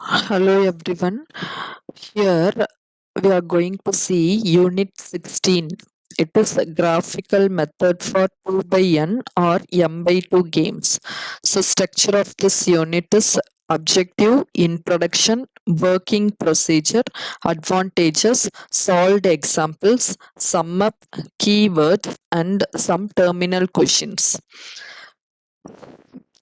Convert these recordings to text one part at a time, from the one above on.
Hello everyone. Here we are going to see Unit 16. It is a graphical method for 2 by n or m by 2 games. So structure of this unit is objective, introduction, working procedure, advantages, solved examples, sum up, keyword and some terminal questions.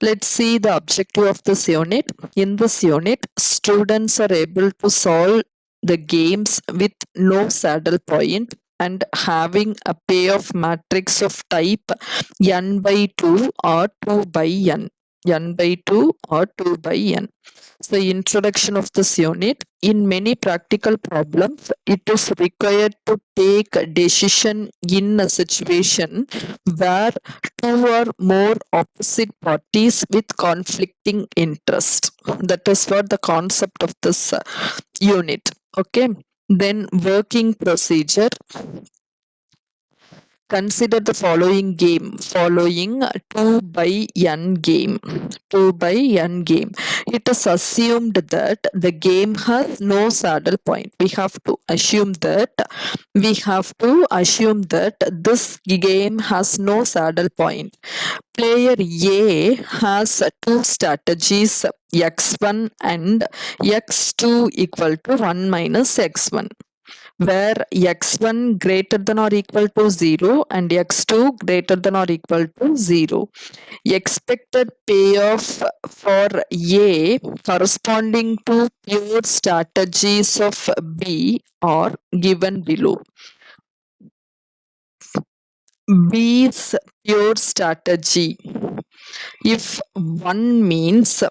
Let's see the objective of this unit. In this unit, students are able to solve the games with no saddle point and having a payoff matrix of type n by 2 or 2 by n. n by 2 or 2 by n. So, introduction of this unit. In many practical problems, it is required to take a decision in a situation where two or more opposite parties with conflicting interests. That is what the concept of this unit. Okay. Then working procedure. Consider the following game, following 2 by n game. 2 by n game. It is assumed that the game has no saddle point. We have to assume that this game has no saddle point. Player A has two strategies x1 and x2 equal to 1 minus x1, where x1 greater than or equal to 0 and x2 greater than or equal to 0. Expected payoff for A corresponding to pure strategies of B are given below. B's pure strategy. If 1 means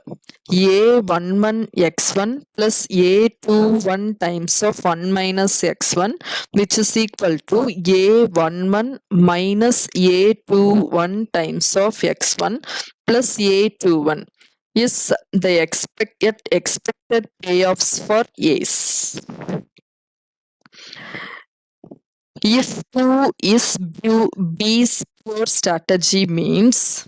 a11 x1 plus a21 times of 1 minus x1, which is equal to a11 minus a21 times of x1 plus a21 is the expected payoffs for A's. If 2 is B's pure strategy means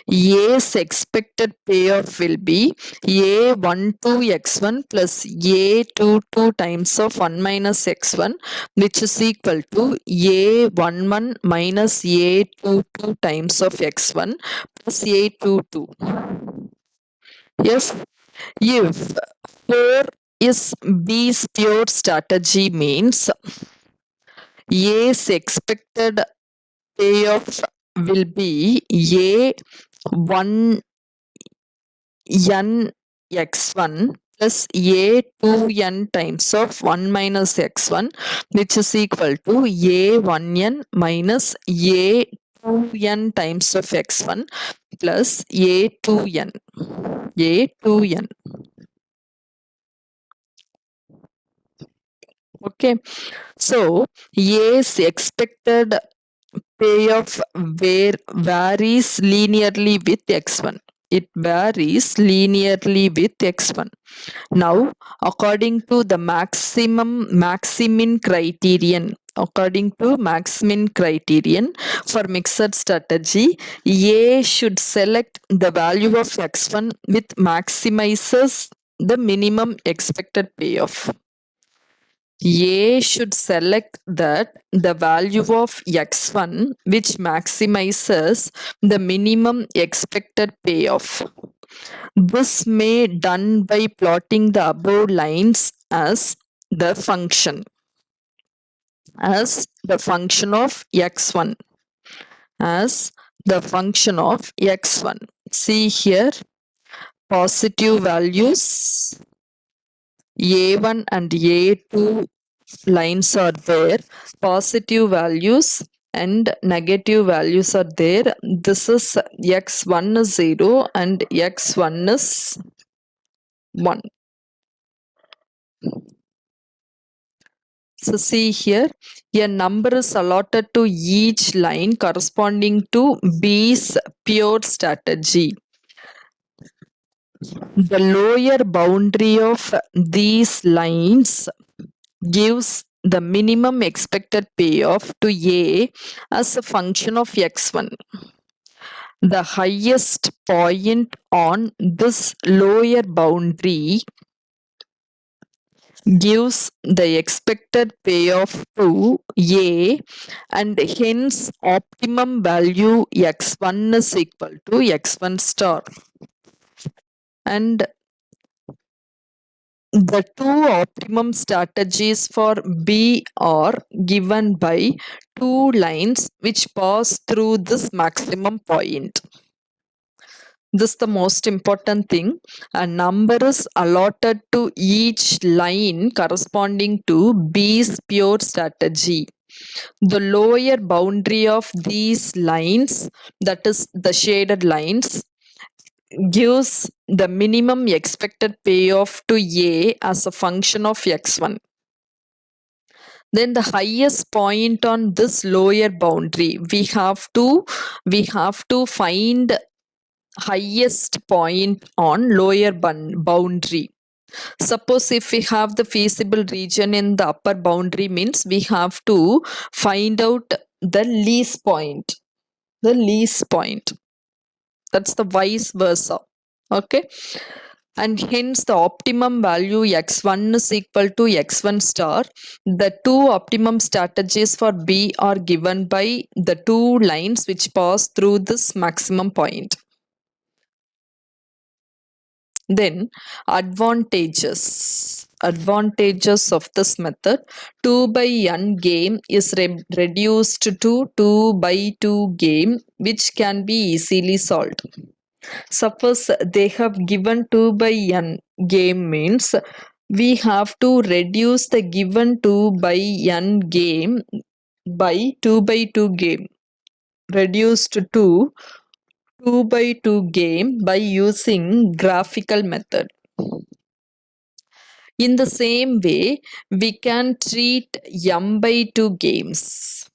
A's expected payoff will be A12x1 plus A22 times of 1 minus x1, which is equal to A11 minus A22 times of x1 plus A22. Yes, if 4 is B's pure strategy means A's expected payoff will be A1 n x1 plus a2n times of 1 minus x1, which is equal to a1n minus a2n times of x1 plus a2n. Okay, so A's expected payoff varies linearly with x1. It varies linearly with x1. Now, according to the maximin criterion, for mixed strategy, A should select the value of x1 which maximizes the minimum expected payoff. A should select that the value of x1 which maximizes the minimum expected payoff. This may done by plotting the above lines as the function of x1, See here, positive values a1 and a2 lines are there, positive values and negative values are there. This is x1 is 0 and x1 is 1. So see here, a number is allotted to each line corresponding to B's pure strategy. The lower boundary of these lines gives the minimum expected payoff to A as a function of x1. The highest point on this lower boundary gives the expected payoff to A, and hence optimum value x1 is equal to x1 star. And the two optimum strategies for B are given by two lines which pass through this maximum point. This is the most important thing. A number is allotted to each line corresponding to B's pure strategy. The lower boundary of these lines, that is the shaded lines, gives the minimum expected payoff to A as a function of x1. Then the highest point on this lower boundary, we have to find highest point on lower boundary. Suppose if we have the feasible region in the upper boundary, means we have to find out the least point. The least point. That's the vice versa. Okay. And hence the optimum value x1 is equal to x1 star. The two optimum strategies for B are given by the two lines which pass through this maximum point. Then advantages of this method: 2 by n game is reduced to 2 by 2 game, which can be easily solved. Suppose they have given 2 by n game, means we have to reduce the given 2 by n game by 2 by 2 game, reduced to 2 by 2 game by using graphical method. In the same way, we can treat m by 2 games.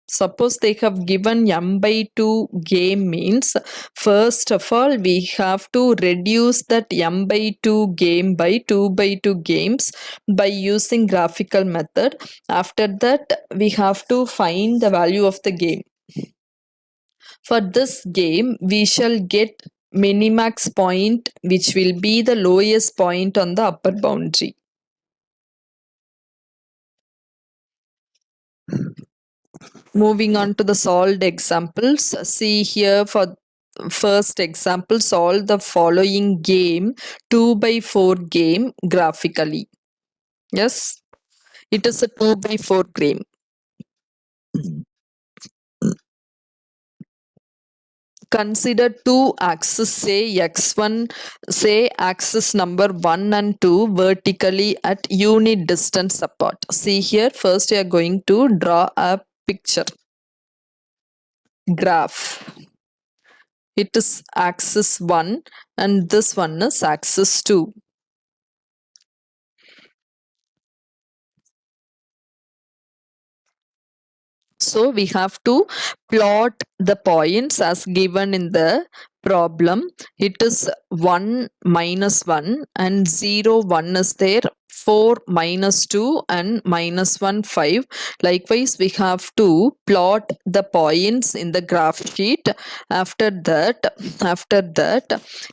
Suppose they have given m by 2 game, means first of all we have to reduce that m by 2 game by 2 by 2 games by using graphical method. After that, we have to find the value of the game. For this game, we shall get minimax point, which will be the lowest point on the upper boundary. Moving on to the solved examples. See here, for first example, solve the following game, 2 by 4 game, graphically. Yes, it is a 2 by 4 game. Consider two axes, say x1, say axis number 1 and 2 vertically at unit distance apart. See here, first you are going to draw a picture, graph. It is axis 1 and this one is axis 2. So we have to plot the points as given in the problem. It is 1 minus 1 and 0 1 is there, 4 minus 2 and minus 1 5. Likewise, we have to plot the points in the graph sheet. After that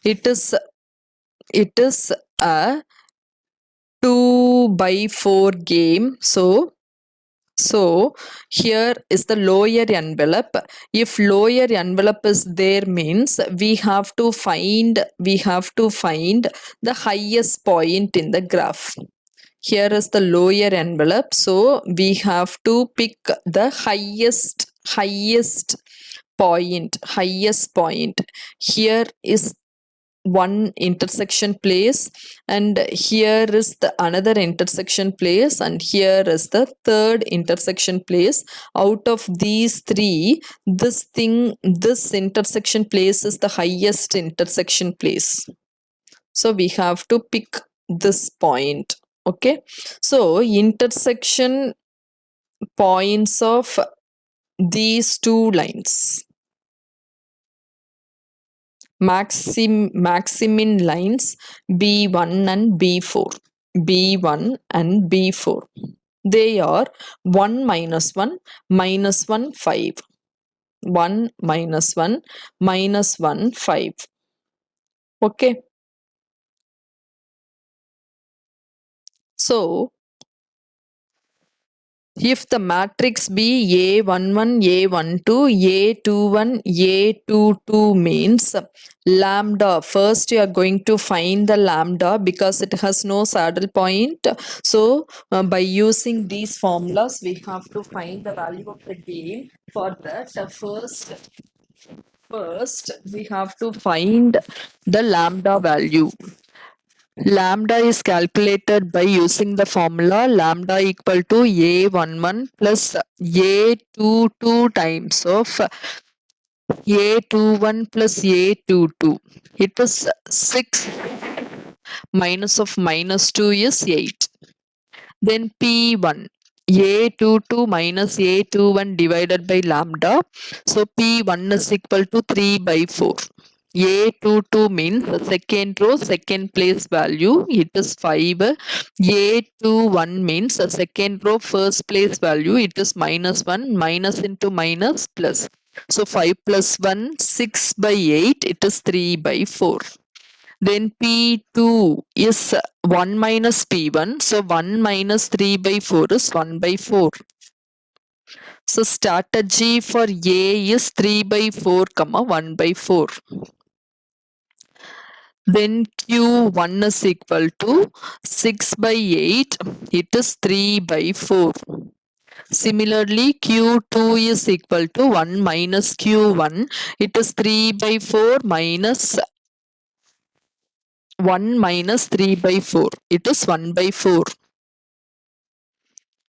it is a 2 by 4 game. So here is the lower envelope. If lower envelope is there, means we have to find the highest point in the graph. Here is the lower envelope, so we have to pick the highest point. Here is one intersection place, and here is the another intersection place, and here is the third intersection place. Out of these three, this intersection place is the highest intersection place, so we have to pick this point. Okay, so intersection points of these two lines, maximin lines B1 and B4. They are 1 minus 1, minus 1, 5. 1 minus 1 minus 1 5. Okay, so if the matrix be A11, A12, A21, A22 means lambda, first you are going to find the lambda because it has no saddle point. So by using these formulas, we have to find the value of the game. For that, first we have to find the lambda value. Lambda is calculated by using the formula lambda equal to A11 plus A22 times of A21 plus A22. It is 6 minus of minus 2 is 8. Then P1, A22 minus A21 divided by lambda. So P1 is equal to 3 by 4. A22 means the second row, second place value, it is 5. A21 means the second row, first place value, it is minus 1, minus into minus plus. So 5 plus 1, 6 by 8, it is 3 by 4. Then P2 is 1 minus P1. So 1 minus 3 by 4 is 1 by 4. So strategy for A is 3 by 4, 1 by 4. Then Q1 is equal to 6 by 8. It is 3 by 4. Similarly, Q2 is equal to 1 minus Q1. It is 3 by 4 minus 1 minus 3 by 4. It is 1 by 4.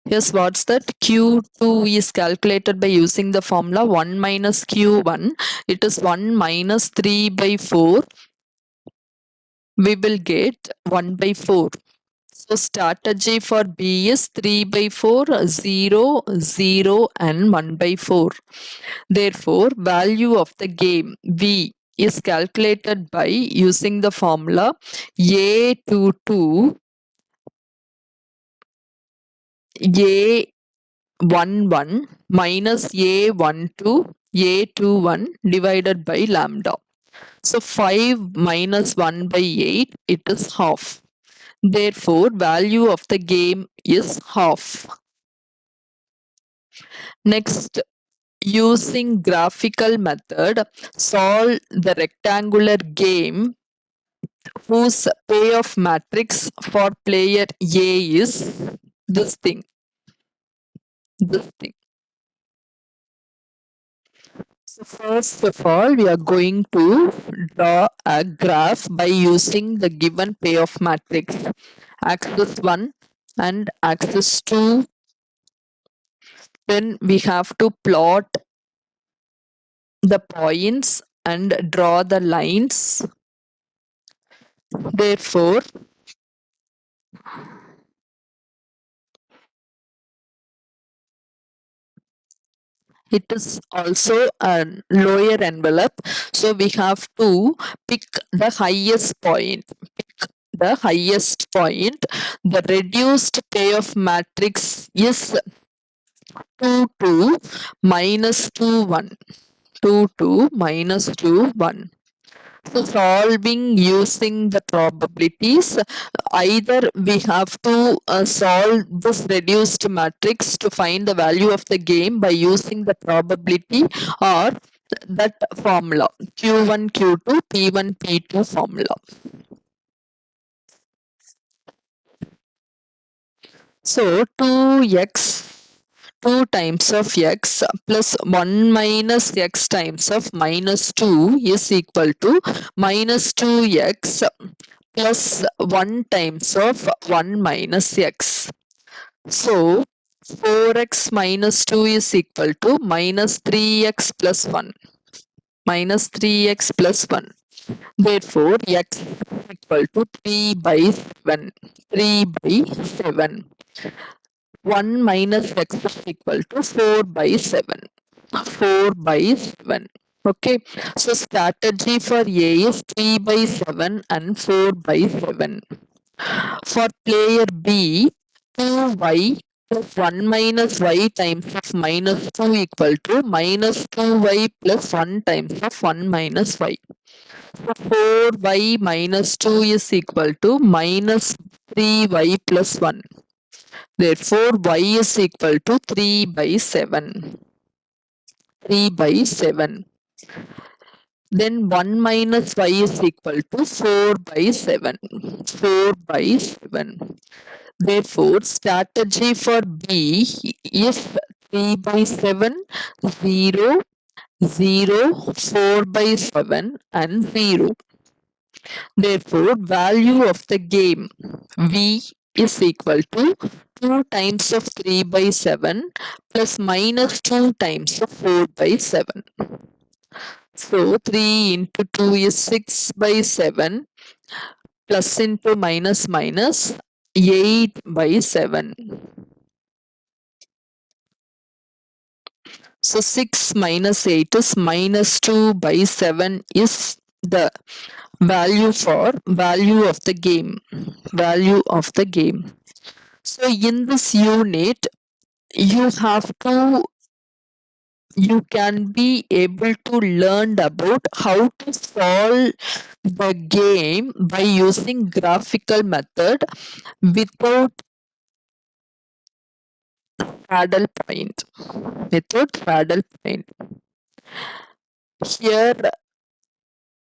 Yes, what's that? Q2 is calculated by using the formula 1 minus Q1. It is 1 minus 3 by 4. We will get 1 by 4. So strategy for B is 3 by 4, 0, 0 and 1 by 4. Therefore, value of the game V is calculated by using the formula A22 A11 minus A12 A21 divided by lambda. So 5 minus 1 by 8, it is half. Therefore, value of the game is half. Next, using graphical method, solve the rectangular game whose payoff matrix for player A is this thing. This thing. So first of all, we are going to draw a graph by using the given payoff matrix. Axis 1 and axis 2. Then we have to plot the points and draw the lines. Therefore, it is also a lower envelope. So we have to pick the highest point. Pick the highest point. The reduced payoff matrix is 2, 2 minus 2, 1. 2, 2 minus 2, 1. So solving using the probabilities, either we have to solve this reduced matrix to find the value of the game by using the probability or that formula Q1, Q2, P1, P2 formula. So 2x 2 times of x plus 1 minus x times of minus 2 is equal to minus 2x plus 1 times of 1 minus x. So 4x minus 2 is equal to minus 3x plus 1. Minus 3x plus 1. Therefore, x is equal to 3 by 7. 3 by 7. 1 minus x is equal to 4 by 7. 4 by 7. Okay. So strategy for A is 3 by 7 and 4 by 7. For player B, 2y, plus 1 minus y times of minus 2 equal to minus 2y plus 1 times of 1 minus y. So 4y minus 2 is equal to minus 3y plus 1. Therefore, y is equal to 3 by 7. 3 by 7. Then 1 minus y is equal to 4 by 7. 4 by 7. Therefore, strategy for B is 3 by 7, 0, 0, 4 by 7 and 0. Therefore, value of the game V is equal to 2 times of 3 by 7 plus minus 2 times of 4 by 7. So 3 into 2 is 6 by 7 plus into minus minus 8 by 7. So 6 minus 8 is minus 2 by 7 is the value of the game. Value of the game. So in this unit, you can be able to learn about how to solve the game by using graphical method without saddle point. Without saddle point. Here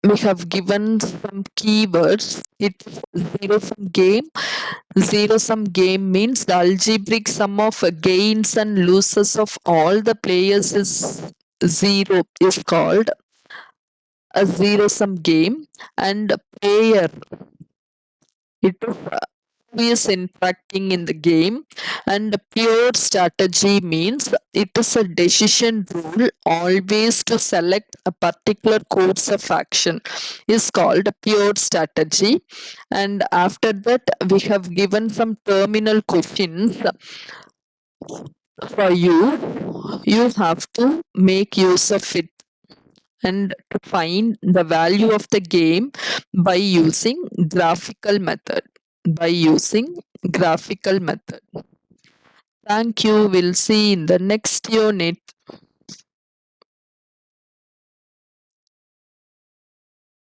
we have given some keywords. It's zero sum game. Zero sum game means the algebraic sum of gains and losses of all the players is zero, is called a zero sum game, and a player, it is who is interacting in the game, and pure strategy means it is a decision rule always to select a particular course of action is called pure strategy. And after that we have given some terminal questions for you have to make use of it and to find the value of the game by using graphical method. By using graphical method. Thank you. We'll see in the next unit.